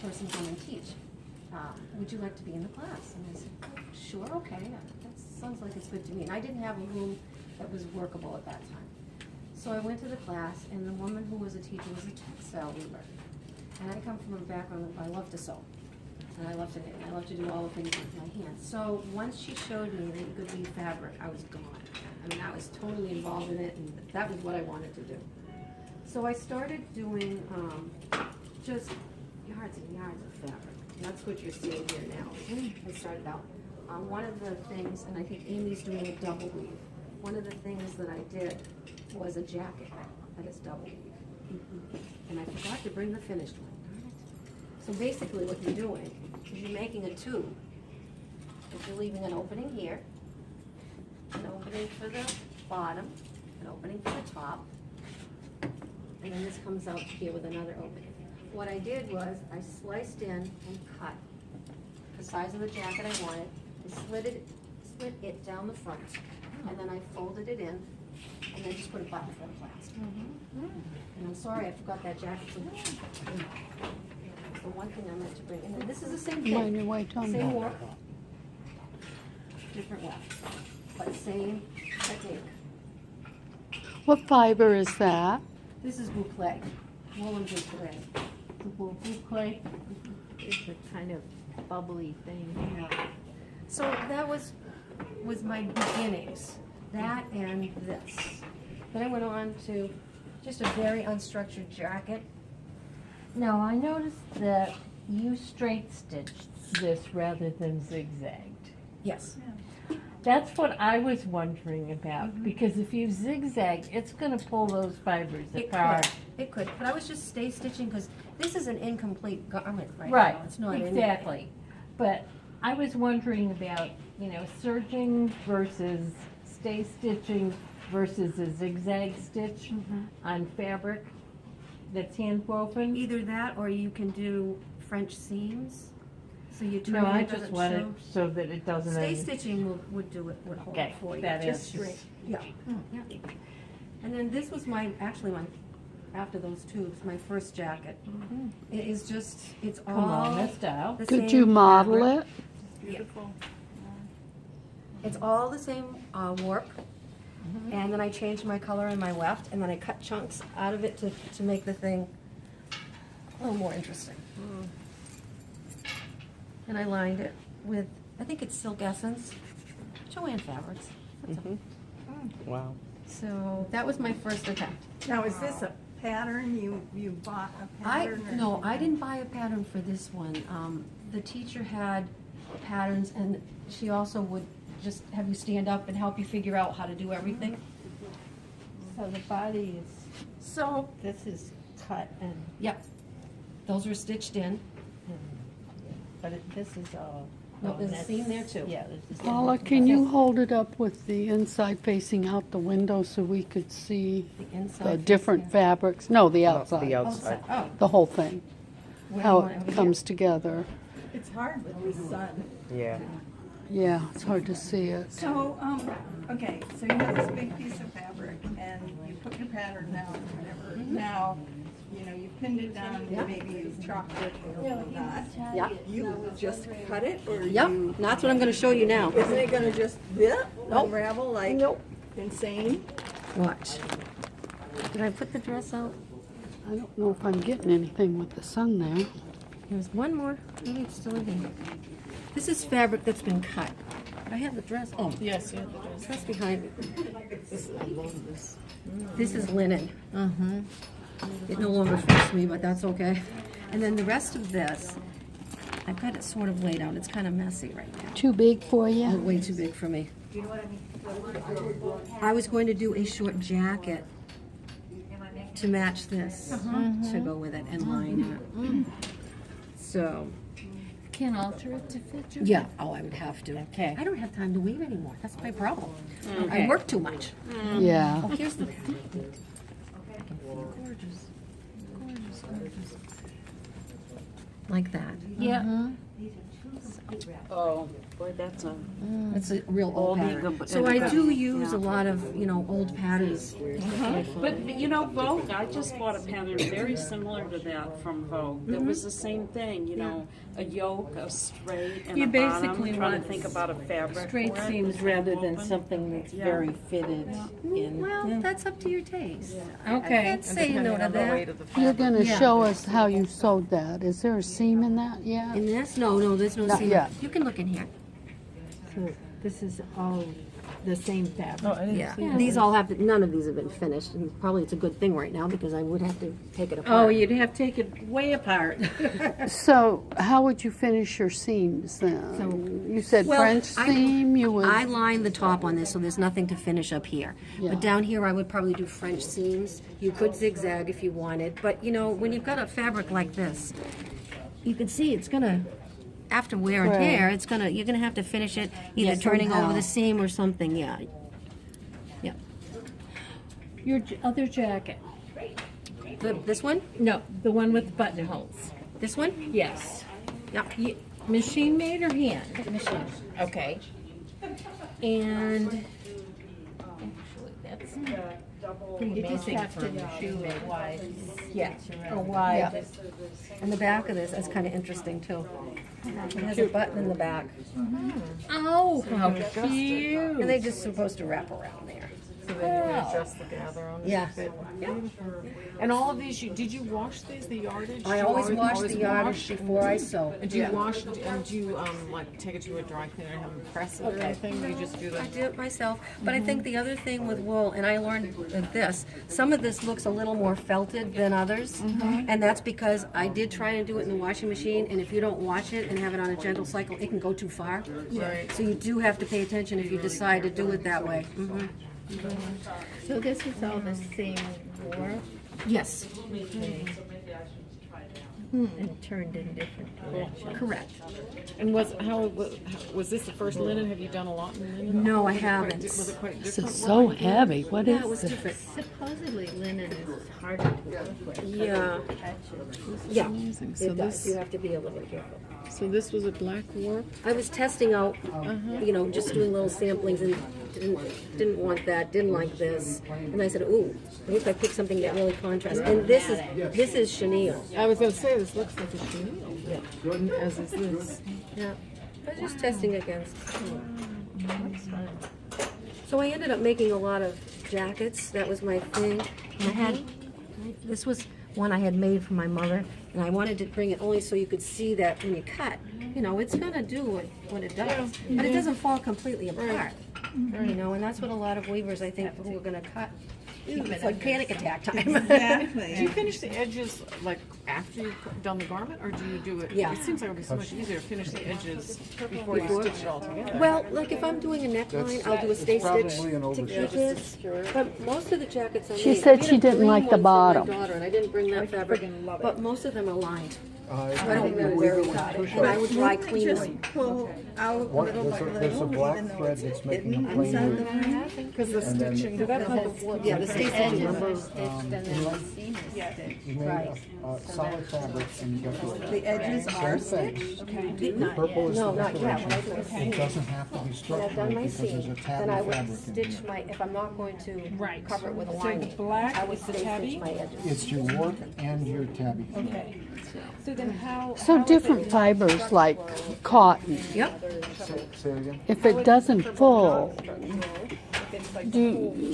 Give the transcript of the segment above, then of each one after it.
person come and teach. Would you like to be in the class? And I said, oh, sure, okay, that sounds like it's good to me. And I didn't have a room that was workable at that time. So I went to the class, and the woman who was a teacher was a textile weaver. And I come from a background of I love to sew, and I love to knit, and I love to do all the things with my hands. So once she showed me that you could weave fabric, I was gone. I mean, I was totally involved in it, and that was what I wanted to do. So I started doing just yards and yards of fabric. And that's what you're seeing here now. I started out. One of the things, and I think Amy's doing a double weave. One of the things that I did was a jacket that is double weave. And I forgot to bring the finished one. So basically what you're doing is you're making a tube. If you're leaving an opening here, an opening for the bottom, an opening for the top, and then this comes out here with another opening. What I did was I sliced in and cut the size of the jacket I wanted. I split it down the front, and then I folded it in, and then just put a button for the clasp. And I'm sorry I forgot that jacket. The one thing I meant to bring, and then this is the same thing. Same warp, different weft, but same technique. What fiber is that? This is boucle, woolen boucle. Boucle is a kind of bubbly thing. Yeah. So that was my beginnings, that and this. Then I went on to just a very unstructured jacket. Now, I noticed that you straight stitched this rather than zigzagged. Yes. That's what I was wondering about, because if you zigzag, it's gonna pull those fibers apart. It could, but I was just stay stitching because this is an incomplete garment right Right, now. It's not anything. exactly. But I was wondering about, serging versus stay stitching versus a zigzag stitch on fabric that's hand woven. Either that or you can do French seams. So you turn No, it, I it just doesn't want it show. so that it doesn't. Stay stitching would do it, would hold Okay, it for you. that Just answers. straight. Yeah. Yeah. And then this was actually my, after those tubes, my first jacket. It is just, it's all Pomona style. the Could same you model fabric. it? Beautiful. It's all the same warp. And then I changed my color and my weft, and then I cut chunks out of it to make the thing a little more interesting. And I lined it with, I think it's Silk Essence, Joanne Fabrics. That's all. Wow. So that was my first attempt. Now, is this a pattern? You bought a pattern? No, I didn't buy a pattern for this one. The teacher had patterns, and she also would just have you stand up and help you figure out how to do everything. So the body is, So, this is cut and, Yep. Those are stitched in. but this is all. No, there's a that's- seam there too. Yeah, there's a seam. Paula, can you hold it up with the inside facing out the window so we could see The inside. the different fabrics? No, the The outside, outside. Oh, the whole thing, where do how you want it over comes together. it's hard with the sun. Yeah. Yeah, it's hard to see it. So, okay, so you have this big piece of fabric and you put your pattern down or whatever. Now, you pinned it down, Yeah. maybe you chopped it or whatnot. Yeah. You just cut it or Yep, you? that's what I'm gonna show you now. Isn't it gonna just Nope. unravel like Nope. insane? Watch. Did I put the dress out? I don't know if I'm getting anything with the sun there. There's one more. Maybe it's still in here. This is fabric that's been cut. I have the dress. Oh, Yes, you have the dress. dress behind me. This is linen. It no longer fits me, but that's okay. And then the rest of this, I've got it sort of laid out. It's kind of messy right now. Too big for Oh, you? way too big for me. I was going to do a short jacket to match this, to go with it and line it. So, Can alter it to fit you? yeah, oh, I would have to. Okay. I don't have time to weave anymore. That's my problem. I Okay. work too much. Yeah. Oh, here's the. Gorgeous, gorgeous, gorgeous. Like that. Yeah. So Oh, boy, that's a. It's a real old Oldie pattern. good- So I do use a lot of, old patterns. But you know, Vogue, I just bought a pattern very similar to that from Vogue. It was the same thing, a yoke, a straight, and You a bottom. basically Trying to want think about a fabric Straight for it. seams rather than Open. something that's Yeah. very fitted in. Well, that's up to your taste. I Okay. can't say no to that. You're gonna Yeah. show us how you sewed that. Is there a seam in that yet? In this? No, there's no Not seam. yet. You can look in here. So this is all the same fabric. Yeah, these all have, none of these have been finished, and probably it's a good thing right now, because I would have to take it apart. Oh, you'd have to take it way apart. So how would you finish your seams then? You said Well, French I- seam, you would, I lined the top on this, so there's nothing to finish up here. Yeah. But down here, I would probably do French seams. You could zigzag if you wanted, but when you've got a fabric like this, you can see it's gonna, after wear and Right. tear, you're gonna have to finish it either Yeah, turning over somehow. the seam or something, yeah. Yeah. Your other jacket. This one? No, the one with buttonholes. This one? Yes. Yeah. Machine made or hand? Machine. Okay. And That's pretty amazing for a machine made wide. Yeah, a wide. And the back of this is kind of interesting too. It has a button in the back, Oh, how cute. and they're just supposed to wrap around there. So then you would adjust the gather on it? Yeah. And all of these, did you wash these, the yardage? I Do you always wash the yardage wash? before I sew. And do you wash, and do you, like, take it to a dry cleaner and have them press it or anything? You just do I that? do it myself, but I think the other thing with wool, and I learned with this, some of this looks a little more felted than others, and that's because I did try and do it in the washing machine, and if you don't wash it and have it on a gentle cycle, it can go too far. Right. So you do have to pay attention if you decide to do it that way. So this is all the same warp Yes, and turned in different directions. correct. And was this the first linen? Have you done a lot in linen? No, I Was haven't. it quite this different? is so heavy. What Yeah, is it was this? different. Supposedly linen is harder to work with. Yeah, yeah, Amazing. So it does. this, You have to be a little bit careful. so this was a black warp? I was testing out, just doing little samplings and didn't want that, didn't like this. And I said, ooh, what if I pick something that really contrasts? And this is chenille. I was gonna say, this looks like a chenille. Yeah. As is this. Yeah. I was just testing against. So I ended up making a lot of jackets. That was my thing. And this was one I had made for my mother, and I wanted to bring it only so you could see that when you cut, it's gonna do what it does. But it doesn't fall completely apart. And that's what a lot of weavers, I think, who are gonna cut. It's like panic attack time. Do you Exactly. finish the edges like after you've done the garment, or do you do it? Yeah. It seems like it would be so much easier to finish the edges before you stitch it all together. Well, like if I'm doing a neckline, I'll do a stay stitch probably an to overstitch. keep this. But most of the jackets I She made, said I made she a didn't green like the one for bottom. my daughter, and I didn't bring that fabric. But most of them are lined. I don't really worry about it, and I would dry clean Just them. pull out What, little by there's a little, black even though thread it's that's making hidden a plain inside the loop. line. Because the And then- stitching, that's how the warp. Yeah, the stay stitch. Remember, you made solid fabric and you got the. The edges are Same stitched. thing. The purple is No, the not yet. decoration. It doesn't have to be When I've structural done my because there's seam, a tabby then I would fabric in stitch there. my, if I'm not going to Right. cover it with a So lining, black I would is the stay tabby? stitch my edges. It's your warp and your tabby. Okay. So then how? So different fibers like cotton. Yep. Say it again? If it doesn't full,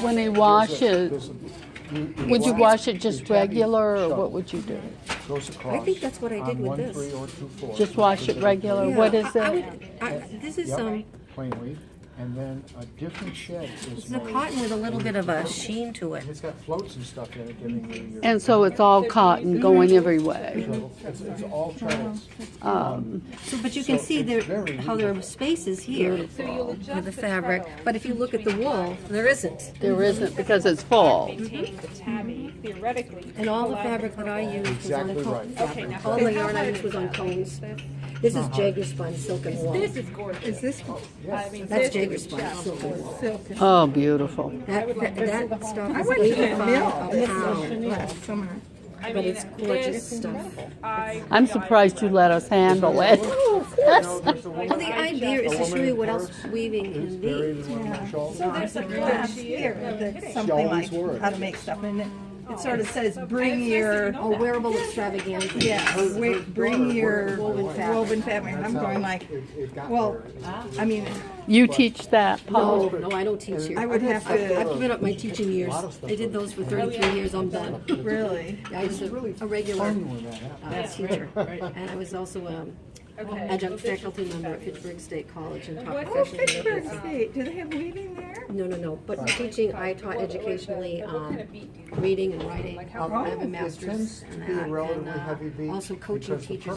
when they wash it, There's a- would you wash it just your tabby regular or shuttle what would you do? Goes across. think that's what I did on with 1, this. 3, or 2, 4. Just wash it regular? Yeah, What is I it? would- this is Yep, plain weave. And then a different shed is it's a made. cotton with a little bit of a sheen to it. It's got floats and stuff in it giving you your. And so it's all cotton going every way. It's all treads. So, but you can So see it's there, very how there are spaces here with the fabric, but if you look at the wool, there isn't. There isn't because it's full. Theoretically. And all the fabric that I used was on Exactly cone right. fabric. All the yarn I used was on cones. This is Jaeger spun silk and wool. This is gorgeous. Is this That's Jaeger spun silk and wool. Oh, beautiful. That stuff I is went to the 85 mill a pound, last summer. but it's gorgeous stuff. I'm surprised you let us handle it. Oh, of know, there's the one Well, the idea is to show you what else purse weaving is can buried be. in one of my shawls. So there's a class here that's something like always were. how to make stuff, and it sort of says, bring your, Oh, wearable extravaganza. yeah, bring your Woven fabric. And I'm going like, It got well, buried. I mean, You teach that, Paul? No, no, I don't teach here. I would have I've to, given up my teaching years. I did those for 33 years, I'm done. really. I was a regular Fun when that happened. teacher, and I was also adjunct faculty member at Fitchburg State College and taught Oh, professionally. Fitchburg State, do they have weaving there? No, but teaching, I taught educationally, reading and writing. I have a It master's tends in to be a that, relatively heavy and beat also coaching because the teachers